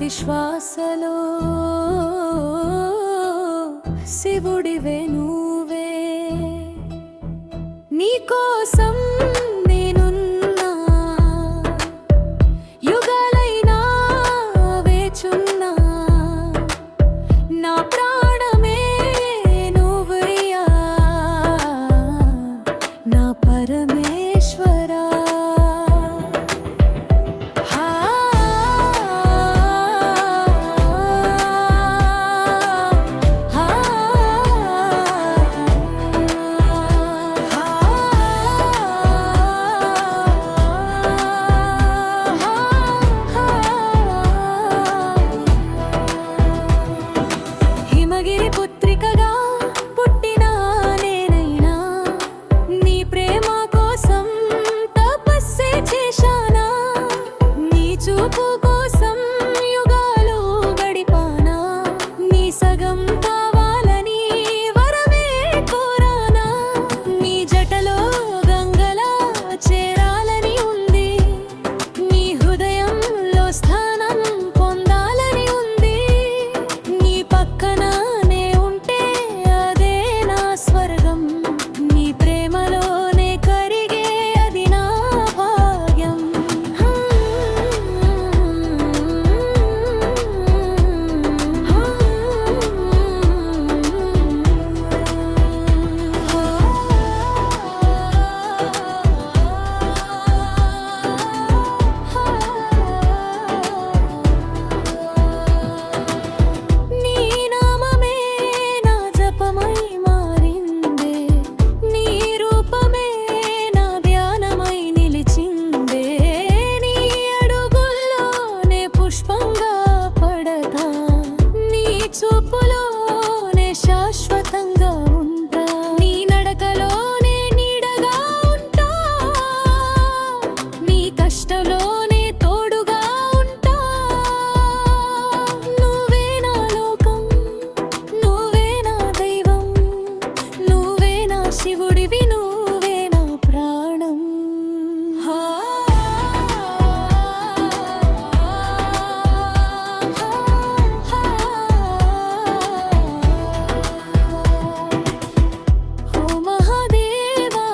ప్రతి శ్వాసలో శివుడివే నువ్వే, నీకోసం నేనున్నా, యుగాలైనా వేచున్నా, నా ప్రాణమే నువ్వయ్యా, నా పరమేశ్వరా. హిమగిరి పుత్రికగా పుట్టిన నేనైనా, నీ ప్రేమ కోసం తపస్సే చేశానా, నీ చూపు కోసం యుగాలు గడిపానా, నీ సగం కావాలని వరమే కోరానా, నీ జటలో గంగలా చేరాలని ఉంది, నీ హృదయంలో స్థానం పొందాలని ఉంది, నీ పక్కననే ఉంటే అదే నా స్వర్గం, నీ ప్రేమలోనే కరిగే అది నా భాగ్యం. నీ నామమే నా జపమై మారిందే, నీ రూపమే నా ధ్యానమై నిలిచిందే, నీ అడుగుల్లోనే పుష్పంగా పడతా, నీ చూపులోనే శాశ్వతంగా ఉంటా, నీ నడకలోనే నీడగా ఉంటా, నీ కష్టంలోనే తోడుగా ఉంటా, నువ్వే నా లోకం, నువ్వే నా దైవం, నువ్వే నా శివుడివి, నువ్వే నా ప్రాణం. ఓ మహాదేవా,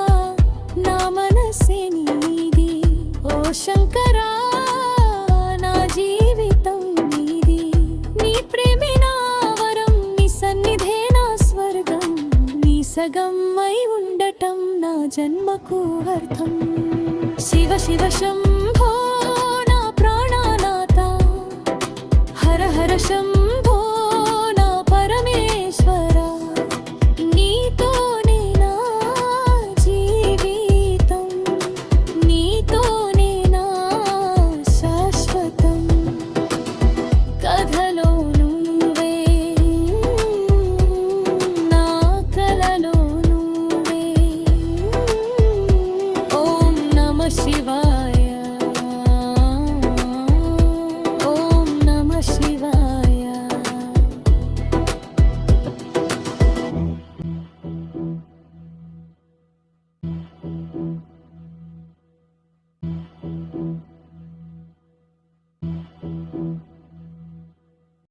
నా మనసే నీది, ఓ శంకరా, నా జీవితం నీది, నీ ప్రేమే నా వరం, నీ సన్నిధే నా స్వర్గం, నీ సగమై ఉండటం నా జన్మకు అర్థం. శివ శివ శంభో నా ప్రాణనాథ, హర హర శంభో